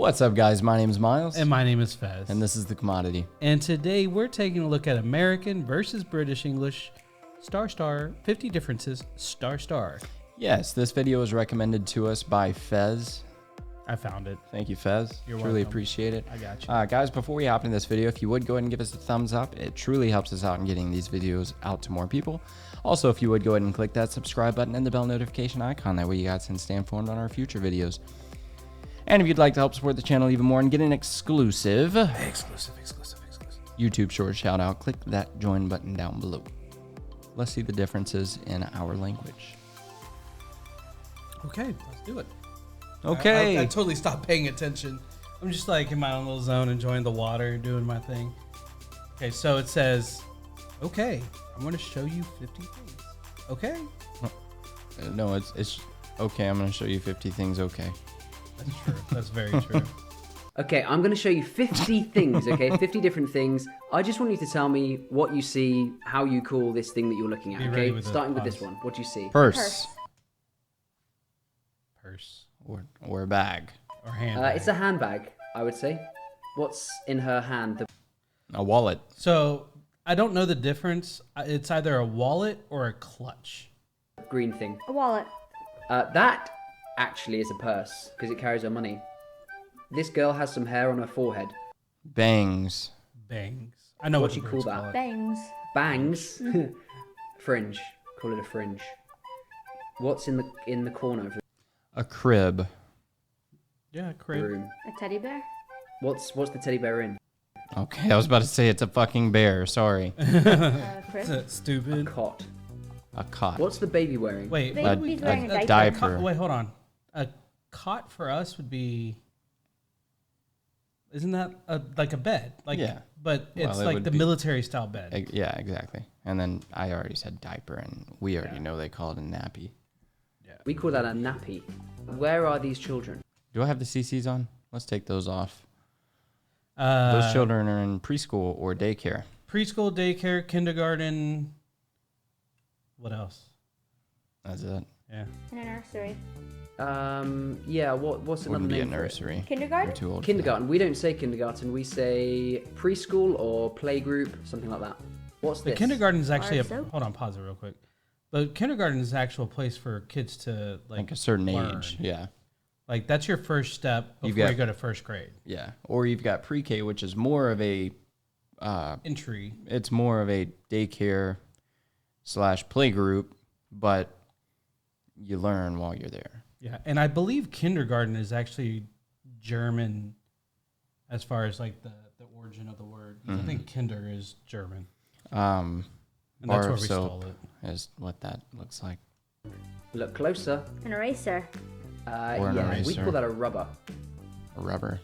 What's up, guys? My name is Miles. And my name is Fez. And this is The Commodity. And today we're taking a look at American versus British English, star, 50 differences, star. Yes, this video was recommended to us by Fez. I found it. Thank you, Fez. You're Truly welcome. appreciate it. I got you. Guys, before we hop into this video, if you would go ahead and give us a thumbs up, it truly helps us out in getting these videos out to more people. Also, if you would go ahead and click that subscribe button and the bell notification icon, that way you guys can stay informed on our future videos. And if you'd like to help support the channel even more and get an exclusive YouTube short shout out, click that join button down below. Let's see the differences in our language. Okay, let's do it. Okay. I totally stopped paying attention. I'm just like in my own little zone, enjoying the water, doing my thing. Okay, so it says, okay, I'm going to show you 50 things. Okay? No, it's okay. I'm going to show you 50 things. Okay. That's true. That's very true. Okay, I'm going to show you 50 things, okay? 50 different things. I just want you to tell me what you see, how you call this thing that you're looking at, Be ready okay? with Starting with the this one. What do you see? Purse. Purse. Or a bag. Or handbag. It's a handbag, I would say. What's in her hand? A wallet. So I don't know the difference. It's either a wallet or a clutch. The green thing. A wallet. That actually is a purse, because it carries her money. This girl has some hair on her forehead. Bangs. Bangs. I know what you the call Brits that? it. Bangs. Bangs. Fringe. Call it a fringe. What's in the corner of A crib. Yeah, the crib. room? A teddy bear. What's the teddy bear in? Okay, I was about to say it's a fucking bear. Sorry. Crib. Stupid. Cot. A cot. What's the baby wearing? Wait, Baby's wearing a diaper. diaper. Wait, hold on. A cot for us would be. Isn't that like a bed? Like, Yeah. But it's it like would the be- military style bed. Yeah, exactly. And then I already said diaper, and we already know they call it a nappy. We call that a nappy. Where are these children? Do I have the CCs on? Let's take those off. Those children are in preschool or daycare. Preschool, daycare, kindergarten. What else? That's it. Yeah. In a nursery. Yeah, what's another Wouldn't be a name for it? nursery. We're Kindergarten? too old. Kindergarten. We don't say kindergarten. We say preschool or playgroup, something like that. What's The this? kindergarten is actually a. RSO? Hold on, pause it real quick. But kindergarten is an actual place for kids to Like a certain learn. age. Yeah. Like that's your first step You've before got- you go to first grade. Yeah. Or you've got pre-K, which is more of a Entry. it's more of a daycare / playgroup, but you learn while you're there. Yeah, and I believe kindergarten is actually German, as far as like the origin of the word. I think kinder is German, and that's Bar where of we soap stole it. is what that looks like. Look closer. An eraser. Or an Yeah, we eraser. call that a rubber. A rubber.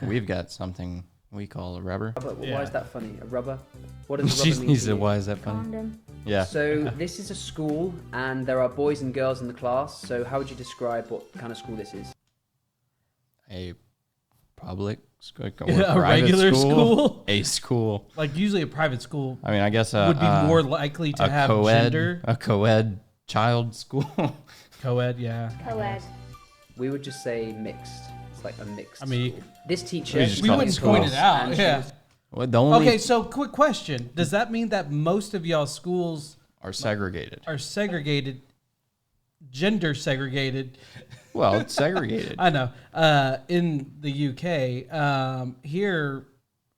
We've got something we call a rubber. Why Yeah. is that funny? A rubber? What does a She rubber mean to said, you? why is that funny? Condom. Yeah. So this is a school, and there are boys and girls in the class. So how would you describe what kind of school this is? A public school. Yeah, a regular school? A school. Like usually a private school I mean, I guess would be more likely to have gender. A co-ed child school. Co-ed, yeah. Co-ed. We would just say mixed. It's like a mixed. I mean, school. This teacher. We just we call it wouldn't schools. point it out. And she Yeah. was- Well, the only Okay, so quick question: does that mean that most of y'all schools are segregated. are segregated, gender segregated? Well, it's segregated. I know. In the UK, here,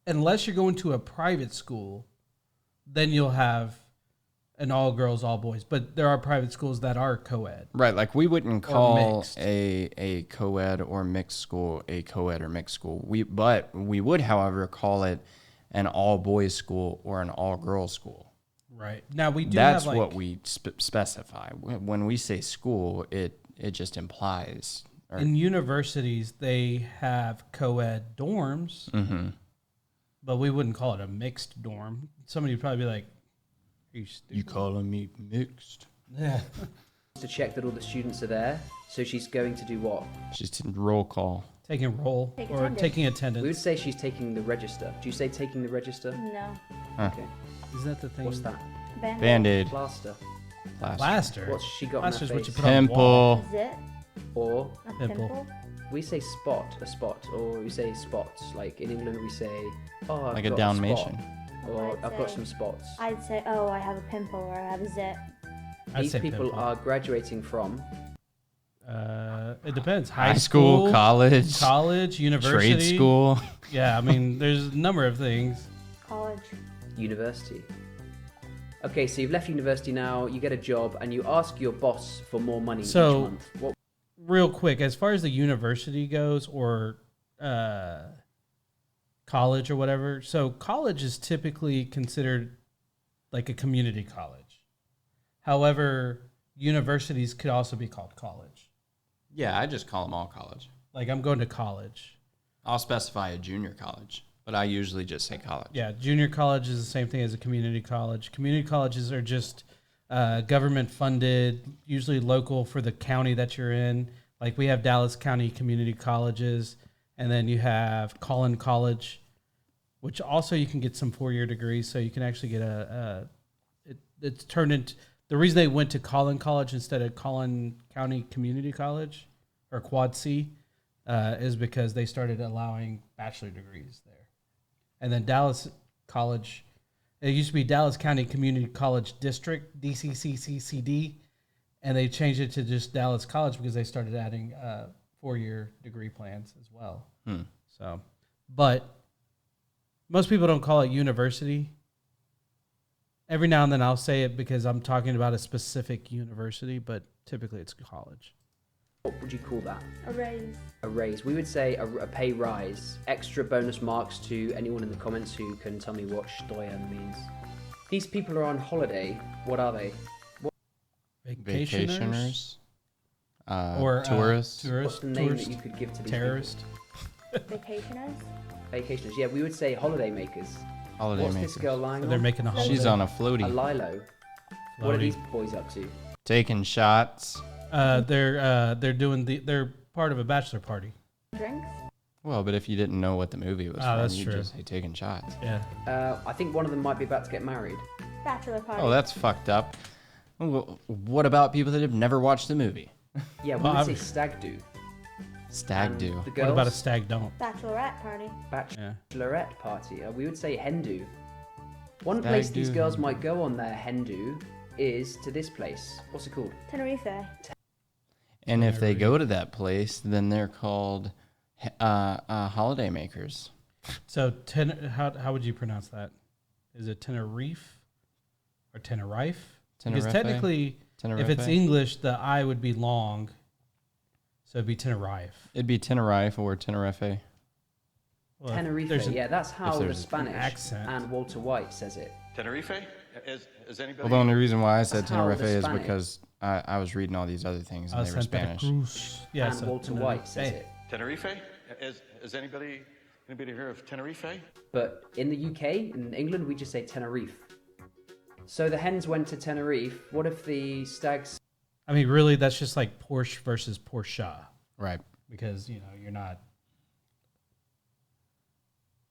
unless you're going to a private school, then you'll have an all girls, all boys. But there are private schools that are co-ed. Right, like we wouldn't call mixed. a co-ed or mixed school a co-ed or mixed school. We would, however, call it an all boys school or an all girls school. Right. Now we do That's have like, what we specify. When we say school, it just implies. Or, in universities they have co-ed dorms, but we wouldn't call it a mixed dorm. Somebody would probably be like, "Are you stupid?" you calling me mixed? Yeah. to check that all the students are there. So she's going to do what? Just roll call. Taking roll Take or attendance. taking We would attendance. say she's taking the register. Do you say taking the register? No. Okay. Is that the thing? What's that? Band-aid. Band-aid. Plaster. Plaster. Plaster. What's she got Plaster's on her what you face? put on the wall. Pimple. Zit. Or A Pimple. pimple. We say a spot, or we say spots. Like in England, we say, "Oh, I've Like got a spot," Dalmatian. or I'd "I've got say- some spots." I'd say, oh, I have a pimple or I have a zit. I'd These say people pimple. are graduating from. It depends. High school, college, university, trade school. Yeah, I mean, there's a number of things. College. University. Okay, so you've left university now, you get a job, and you ask your boss for more money each So- month. What? Real quick, as far as the university goes, or college or whatever. So college is typically considered like a community college. However, universities could also be called college. Yeah, I just call them all college. Like I'm going to college. I'll specify a junior college, but I usually just say college. Yeah, junior college is the same thing as a community college. Community colleges are just government funded, usually local for the county that you're in. Like we have Dallas County Community Colleges, and then you have Collin College, which also you can get some 4-year degrees. So you can actually get it's turned into, the reason they went to Collin College instead of Collin County Community College or Quad C is because they started allowing bachelor degrees there. And then Dallas College, it used to be Dallas County Community College District, DCCCCD, and they changed it to just Dallas College because they started adding 4-year degree plans as well. So, but most people don't call it university. Every now and then I'll say it because I'm talking about a specific university, but typically it's college. What would you call that? A raise. A raise. We would say a pay rise. Extra bonus marks to anyone in the comments who can tell me what Steuern means. These people are on holiday. What are they? Vacationers. Or tourists. What's the name that you could give to these terrorist. Vacationers. people? Vacationers. Yeah, we would say holiday makers. Holiday What's makers. this girl lying So they're on? making a holiday. She's on a A floaty, lilo. What are Floaty. these boys up to? taking shots. They're doing they're part of a bachelor party. Drinks. Well, but if you didn't know what the movie was from, that's you'd true. just say taking shots. Yeah. I think one of them might be about to get married. Bachelor party. Oh, that's fucked up. What about people that have never watched the movie? Yeah, we Well, would say I've- stag do. Stag And do. The What girls, about a stag don't? Bachelorette party. Yeah. bachelorette party. We would say hen do. One Stag place these do. girls might go on their hen do is to this place. What's it called? Tenerife. And if they go to that place, then they're called holiday makers. So how would you pronounce that? Is it Tenerife or Tenerife? Because Tenerife? technically, if it's Tenerife? English, the I would be long. So it'd be Tenerife. It'd be Tenerife or Tenerife. Well, Tenerife. there's an- Yeah, that's how the there's an Spanish accent. and Walter White says it. Tenerife? Is anybody? Well, the only reason why I said That's how Tenerife the is Spanish- because I was reading all these other things and they were Santa Spanish. Cruz. Yeah, and so Walter Tenerife. White says Hey. it. Tenerife? Is anybody heard of Tenerife? But in the UK, in England, we just say Tenerife. So the hens went to Tenerife. What if the stags? I mean, really, that's just like Porsche versus Porsche, Right. because you're not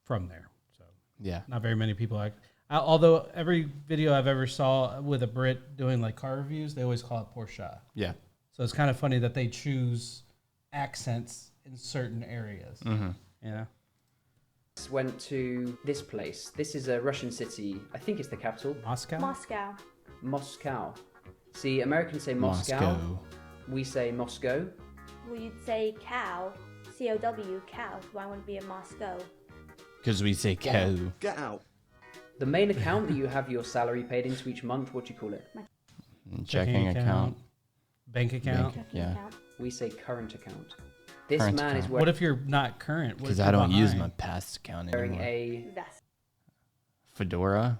from there, so Yeah. not very many people act. Although every video I've ever saw with a Brit doing like car reviews, they always call it Porsche. Yeah. So it's kind of funny that they choose accents in certain areas. Mm-hmm. Yeah. Went to this place. This is a Russian city. I think it's the capital. Moscow? Moscow. Moscow. See, Americans say Moscow. We say Moscow. Well, you'd say cow. C-O-W, cow. Why wouldn't it be a Moscow? Because we say cow. Get out. The main account that you have your salary paid into each month, what do you call it? Checking account. Bank account. Bank. Checking Yeah. account. We say current account. This Current man is account. What if you're not current? What Because if I you're don't use my behind? past account wearing anymore. a Vest. Fedora,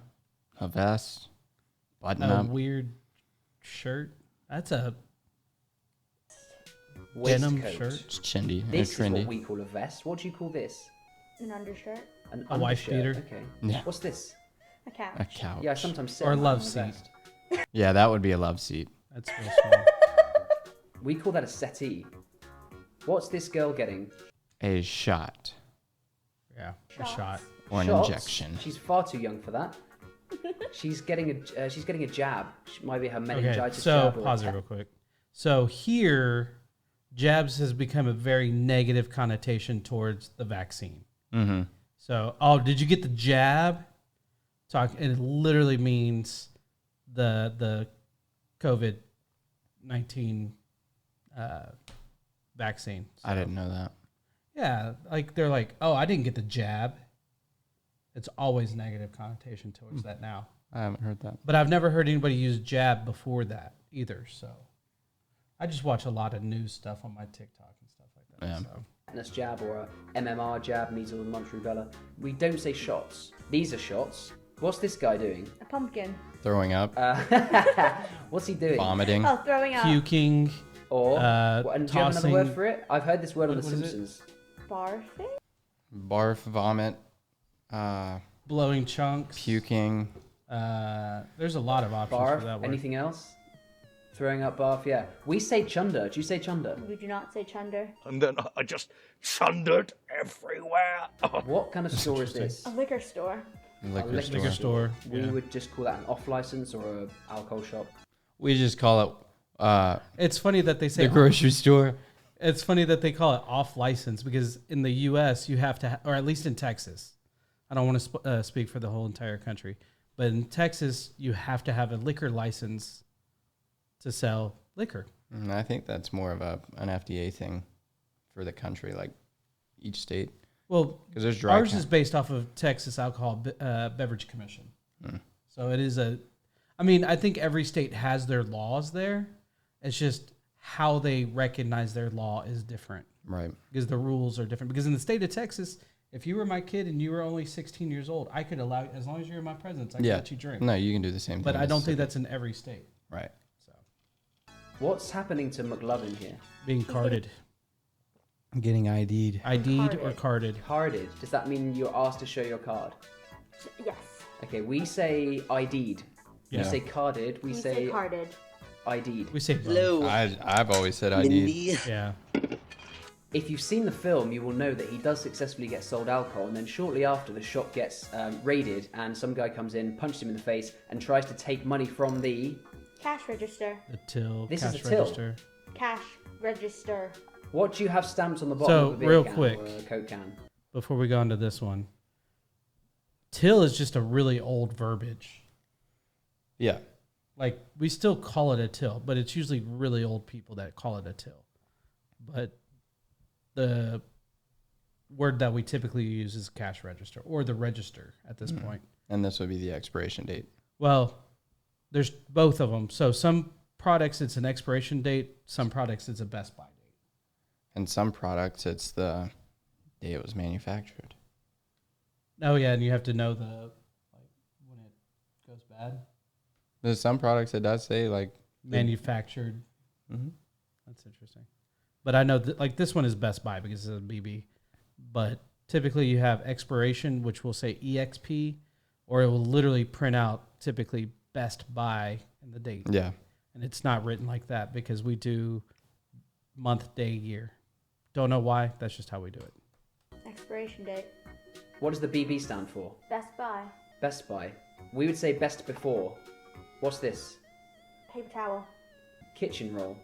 a vest, button A up. weird shirt. That's a waistcoat. denim shirt. It's trendy. This It's is what trendy. we call a vest. What do you call this? An undershirt. An A wife undershirt. beater. Okay. Yeah. What's this? A couch. A couch. Yeah, I sometimes sit Or a on that love on a seat. vest. Yeah, that would be a love seat. That's real small. We call that a settee. What's this girl getting? A shot Yeah, a Shots. shot. or an Shots? injection. She's far too young for that. She's getting a jab. She might be her meningitis Okay, so jab. or a pause it real quick. So here, jabs has become a very negative connotation towards the vaccine. Mm-hmm. So, oh, did you get the jab? And it literally means the COVID-19 vaccine. So, I didn't know that. yeah, like they're like, oh, I didn't get the jab. It's always negative connotation towards that now. I haven't heard that. But I've never heard anybody use jab before that either. So I just watch a lot of news stuff on my TikTok and stuff like that. Yeah. So. Tetanus jab or a MMR jab, measles and mumps rubella. We don't say shots. These are shots. What's this guy doing? A pumpkin. Throwing up, What's he doing? vomiting. Oh, throwing up. Puking. Or and do you have another word tossing- for it? I've heard this word on The What is it? Simpsons. Barfing. Barf, vomit, Blowing chunks. puking. There's a lot of options for that Barf. word. Anything else? Throwing up, barf. Yeah. We say chunder. Do you say chunder? We do not say chunder. And then I just chundered everywhere. What kind of store is this? A liquor store. Liquor store. Liquor store. We Yeah. would just call that an off license or a alcohol shop. We just call it It's funny that they say the grocery store. It's funny that they call it off license because in the U.S. you have to, or at least in Texas, I don't want to speak for the whole entire country, but in Texas you have to have a liquor license to sell liquor. And I think that's more of an FDA thing for the country, like each state. Well, Because there's dry ours count. is based off of Texas Alcohol Beverage Commission. So it is I mean, I think every state has their laws there. It's just how they recognize their law is different. Right. Because the rules are different. Because in the state of Texas, if you were my kid and you were only 16 years old, I could allow, as long as you're in my presence, I could let you drink. No, you can do the same thing. But I in don't think Mississippi. that's in every state. Right. So What's happening to McLovin here? being carded, Getting ID'd. ID'd or Carded. carded. Carded. Does that mean you're asked to show your card? Yes. Okay, we say ID'd. You Yeah. say carded. We We say say carded. ID'd. We say both. Hello, I've always said ID'd. Mindy. Yeah. If you've seen the film, you will know that he does successfully get sold alcohol, and then shortly after, the shop gets raided, and some guy comes in, punches him in the face, and tries to take money from the... Cash register. The till, This is cash a till. register. Cash register. What do you have stamped on the bottom So, of a beer real can quick. or a Coke can? Before we go on to this one, till is just a really old verbiage. Yeah. Like, we still call it a till, but it's usually really old people that call it a till. But the word that we typically use is cash register or the register at this point. And this would be the expiration date. Well, there's both of them. So some products it's an expiration date, some products it's a best by date. And some products, it's the day it was manufactured. Oh yeah, and you have to know the like when it goes bad. There's some products it does say like Manufactured. Mhm. That's interesting. But I know that like this one is Best Buy because it's a BB. But typically you have expiration, which will say EXP, or it will literally print out typically Best Buy and the date. Yeah. And it's not written like that because we do month, day, year. Don't know why. That's just how we do it. Expiration date. What does the BB stand for? Best Buy. Best Buy. We would say best before. What's this? Paper towel. Kitchen roll.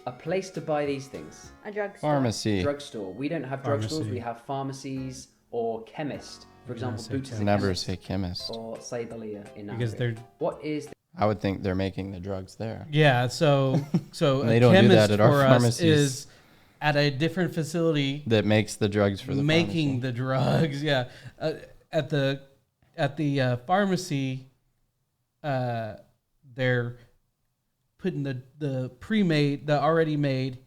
A place to buy these things. A drugstore. Pharmacy. Drugstore. We don't have Pharmacy. drugstores, we have pharmacies or chemist. For example, say Boots is a chemist. Never chemist. say chemist. Or Saydaliya in Because Arabic. they're What is I would think they're making the drugs there. yeah. So And a they don't do chemist that at our for us pharmacies. is at a different facility That makes the drugs for the making pharmacy. the drugs. Yeah, at the pharmacy, they're putting the pre-made, the already made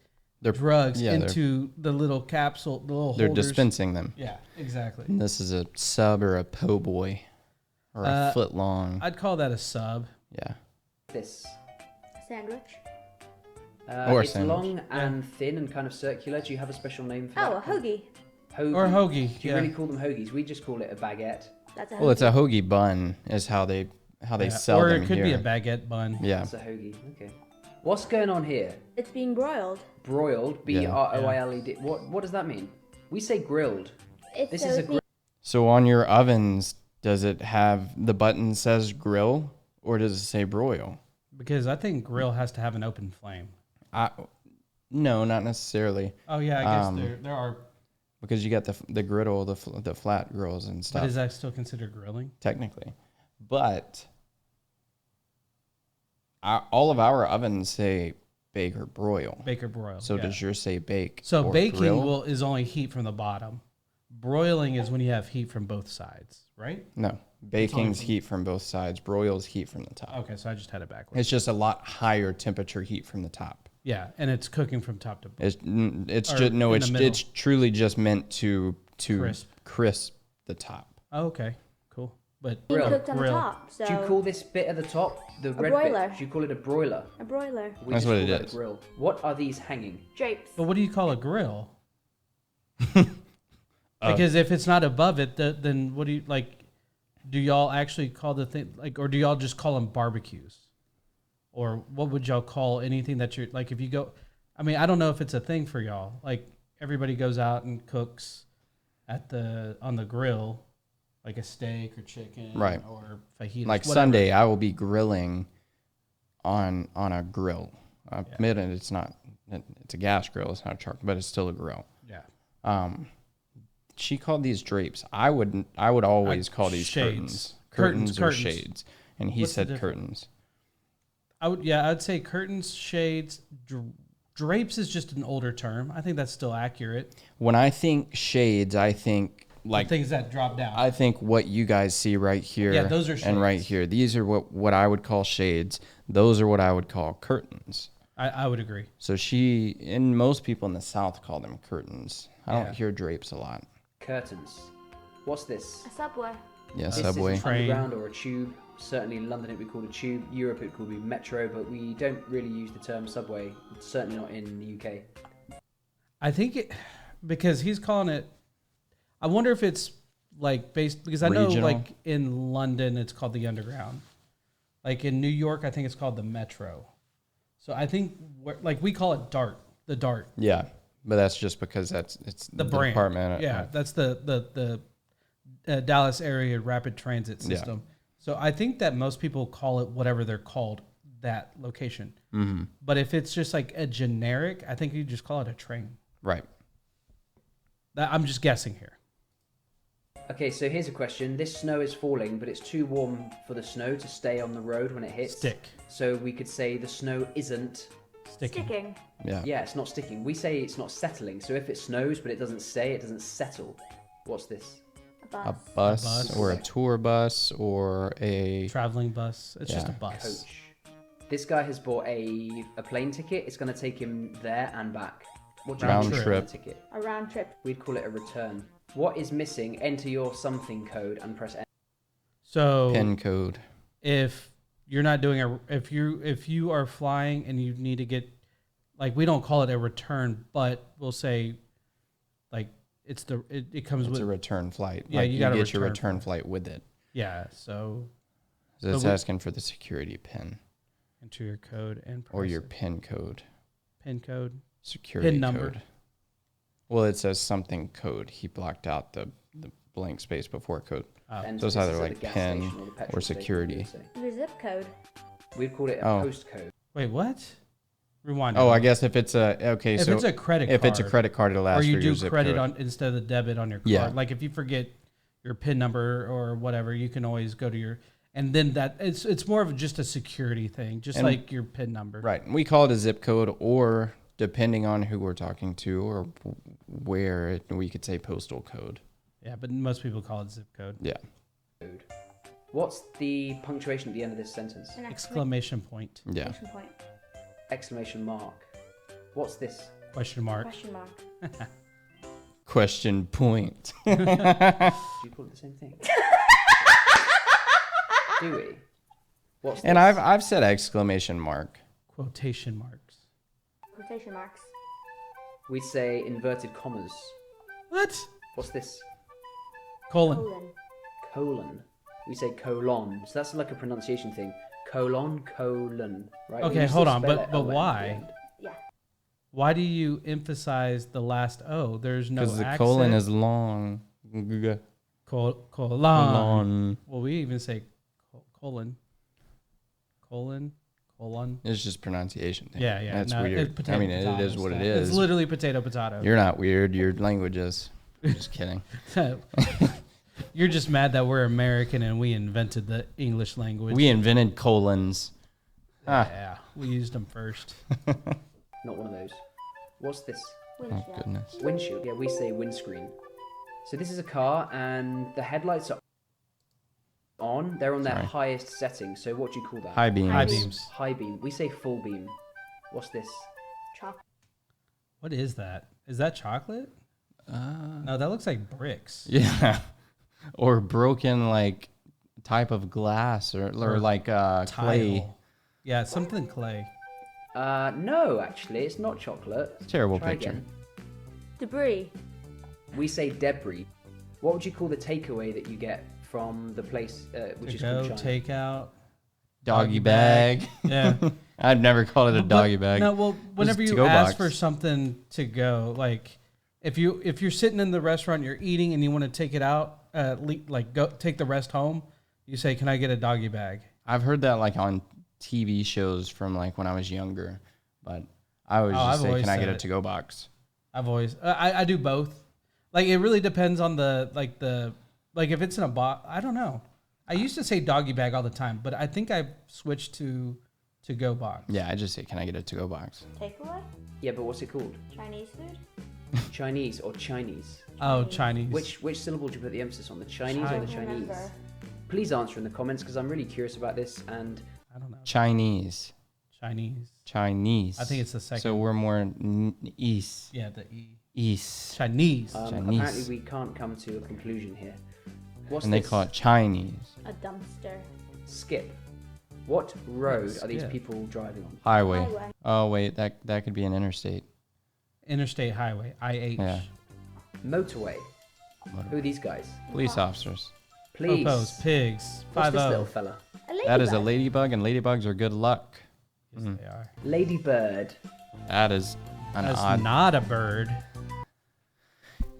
They're- drugs yeah, they're- into the little capsule, the little They're holders. dispensing them. Yeah, exactly. And this is a sub or a po' boy or a foot long. I'd call that a sub. Yeah. this? Sandwich. Or it's sandwich. long and thin and kind of circular. Do you have a special name for Oh, a that? hoagie. Hoagie. Or a hoagie, Do you yeah. really call them hoagies? We just call it a baguette. That's a hoagie. Well, it's a hoagie bun is how they Yeah, sell or them it could here. be a baguette bun. Yeah. That's a hoagie. Okay. What's going on here? It's being broiled. Broiled. B-R-O-I-L-E-D. What does that mean? We say grilled. It's This so is a it's grill. So on your ovens, does it have the button says grill or does it say broil? Because I think grill has to have an open flame. No, not necessarily. Oh yeah, I guess there are. Because you got the griddle, the flat grills and stuff. But is that still considered grilling? Technically, but all of our ovens say bake or broil. Bake or broil. So does yours say bake? So or baking grill? is only heat from the bottom. Broiling is when you have heat from both sides, right? No, baking's heat from both sides. Broil's heat from the top. Okay, so I just had it backwards. It's just a lot higher temperature heat from the top. Yeah, and it's cooking from top to bottom. It's Or just no. in the middle. It's truly just meant to crisp the top. Oh, okay, cool. But Being Grill. cooked on the Grill. top. So Do you call this bit at the top the red broiler. bit? Do you call it a broiler? a broiler. We That's just what call it that a is. Grill. What are these hanging? Drapes. But what do you call a grill? Because if it's not above it, then what do you like? Do y'all actually call the thing like, or do y'all just call them barbecues, or what would y'all call anything that you're like? If you go, I mean, I don't know if it's a thing for y'all. Like everybody goes out and cooks on the grill, like a steak or chicken, Right. Or fajitas. Like whatever. Sunday, I will be grilling on a grill. I admit it, it's not. It's a gas grill. It's not a charcoal, but it's still a grill. Yeah. She called these drapes. I would always call these shades. curtains or Curtains. shades, and he What's the said difference? curtains. I'd say curtains, shades, drapes is just an older term. I think that's still accurate. When I think shades, I think like Things that drop down. I think what you guys see right here, Yeah, those are and right shades. here. These are what I would call shades. Those are what I would call curtains. I would agree. So and most people in the South call them curtains. I Yeah. don't hear drapes a lot. Curtains. What's this? A subway. Yeah, This subway. is Train. underground or a tube. Certainly in London it would be called a tube. Europe it could be metro, but we don't really use the term subway. It's certainly not in the UK. I think because he's calling it. I wonder if it's like based because I know Regional. like in London it's called the underground. Like in New York, I think it's called the metro. So I think like we call it DART, the DART, Yeah, but that's just because it's the brand. department. Yeah, that's the Dallas area rapid transit Yeah. system. So I think that most people call it whatever they're called that location. Mm-hmm. But if it's just like a generic, I think you just call it a train. Right. I'm just guessing here. Okay, so here's a question. This snow is falling, but it's too warm for the snow to stay on the road when it hits. Stick. So we could say the snow isn't. Sticking. Yeah. Yeah, it's not sticking. We say it's not settling. So if it snows but it doesn't stay, it doesn't settle. What's this? A bus. A bus, bus. or a tour bus or a Traveling bus. It's just a Yeah. bus. Coach. This guy has bought a plane ticket. It's going to take him there and back. What do you Round call trip. the ticket? A round trip. We'd call it a return. What is missing? Enter your something code and press enter. So pin code. if you're not doing if you are flying and you need to get like we don't call it a return, but we'll say like it comes It's with a return flight. Yeah, Like, you got a get your return return flight with it. yeah. So So it's we- asking for the security pin enter your code and or press your it. pin code, pin code. security number. code. Well, it says something code. He blocked out the blank space before code. And So it's this either is at like the gas pin station or the petrol or station, security. we would say. The zip code. We'd call it a Oh. postcode. Wait, what? Rewind. Oh, it. I guess if it's if so it's a credit if card, it's a credit card, it'll ask or you for your do zip credit code. on instead of the debit on your card. Yeah. Like if you forget your PIN number or whatever, you can always go to your and then that it's more of just a security thing, just And- like your PIN number. Right. We call it a zip code, or depending on who we're talking to or where, we could say postal code. Yeah, but most people call it zip code. Yeah. Code. What's the punctuation at the end of this sentence? An Exclamation point. Yeah. exclamation point. Exclamation mark. What's this? Question mark. Question mark. Question point. Do you call it the same thing? Do we? What's And this? I've said exclamation mark. Quotation marks. Quotation marks. We'd say inverted commas. What? What's this? Colon. Colon. Colon. We say colon. So that's like a pronunciation thing. Colon, colon. Right? Okay, We still hold on, spell but- it but O-N at the why? end. Yeah. Why do you emphasize the last O? There's no Because the accent. colon is long. Colon. Colon. Well, we even say colon. Colon. Colon. It's just pronunciation thing. Yeah, yeah. That's no, weird. potato, I mean, it potato is what it stuff. is. It's literally potato. You're not weird. Your language is. I'm just kidding. You're just mad that we're American and we invented the English language. We invented colons. Yeah, we used them first. Not one of those. What's this? Oh, Windshield. goodness. Windshield. Yeah, we say windscreen. So this is a car, and the headlights are on. They're on their Sorry. highest setting. So what do you call that? High beams. High beams. High beam. We say full beam. What's this? Chocolate. What is that? Is that chocolate? No, that looks like bricks. Yeah. Or broken, like, type of glass or like clay. Tile. Yeah, something clay. No, actually, it's not chocolate. Terrible Try picture. again. Debris. We say debris. What would you call the takeaway that you get from the place which is To called go, China? Takeout. Doggy bag. Yeah. I've never called it a doggy bag. No, well, whenever Just you to-go ask box. for something to go, like if you're sitting in the restaurant, you're eating, and you want to take it out, like go take the rest home, you say, "Can I get a doggy bag?" I've heard that like on TV shows from like when I was younger, but I always I've just say, always "Can I get said a it. to-go box?" I've always I do both. Like it really depends on the if it's in a box. I don't know. I used to say doggy bag all the time, but I think I've switched to go box. Yeah, I just say, "Can I get a to-go box?" Takeaway. Yeah, but what's it called? Chinese food. Chinese or Chinese? Oh, Chinese. Which syllable do you put the emphasis on? The Chinese or the I don't Chinese? remember. Please answer in the comments because I'm really curious about this. And I don't know. Chinese. Chinese. I think it's the second. So we're more east. Yeah, the E. East. Chinese. Chinese. apparently we can't come to a conclusion here. What's And they this? call it Chinese. A dumpster. Skip. What road are these skip. people driving on? Highway. Highway. Oh, wait, that could be an interstate. Interstate highway. IH. Yeah. Motorway. Who are these guys? Police officers. Please. Popos, pigs. What's this 5-0. little fella? A ladybug. That is a ladybug, and ladybugs are good luck. Yes, they are. Ladybird. That is an That's odd. not a bird.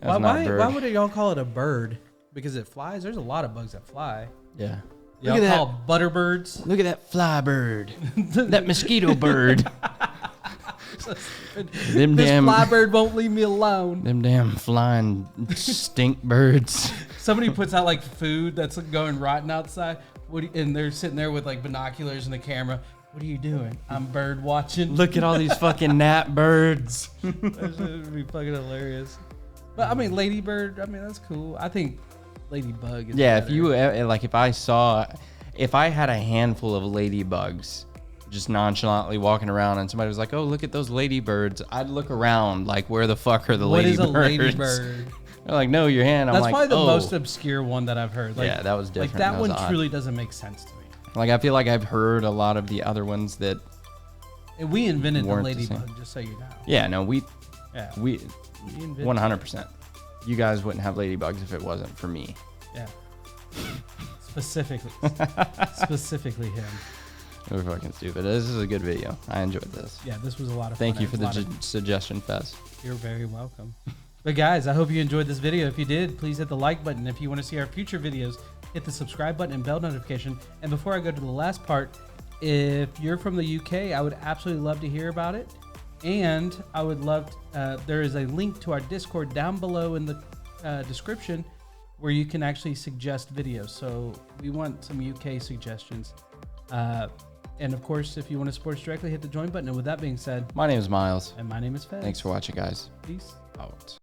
That's not a bird. Why would y'all call it a bird? Because it flies? There's a lot of bugs that fly. Yeah. Y'all call butterbirds? Look at that fly bird. That mosquito bird. Them This damn. fly bird won't leave me alone. Them damn flying stink birds. Somebody puts out like food that's going rotten outside, and they're sitting there with like binoculars and the camera. What are you doing? I'm bird watching. Look at all these fucking gnat birds. That shit would be fucking hilarious. But I mean, ladybird. I mean, that's cool. I think ladybug is Yeah, better. if you like, if I had a handful of ladybugs, just nonchalantly walking around, and somebody was like, "Oh, look at those ladybirds," I'd look around like, "Where the fuck are the What is ladybirds?" a ladybird? They're like, "No, your hand." I'm That's like, probably the "Oh." most obscure one that I've heard. Like, Yeah, that was different. Like that That was one odd. truly doesn't make sense to me. Like, I feel like I've heard a lot of the other ones that. And we invented the Weren't the same. ladybug, just so you know. Yeah, no, we Yeah. 100%. You guys wouldn't have ladybugs if it wasn't for me. Yeah. Specifically him. We're fucking stupid. This is a good video. I enjoyed this. Yeah, this was a lot of fun. Thank you It for was the a lot of- suggestion fest. You're very welcome. But guys, I hope you enjoyed this video. If you did, please hit the like button. If you want to see our future videos, hit the subscribe button and bell notification. And before I go to the last part, if you're from the UK, I would absolutely love to hear about it. And I would love, there is a link to our Discord down below in the description where you can actually suggest videos. So we want some UK suggestions. And of course, if you want to support us directly, hit the join button. And with that being said, My name is Miles. and my name is Fez. Thanks for watching, guys. Peace. Out.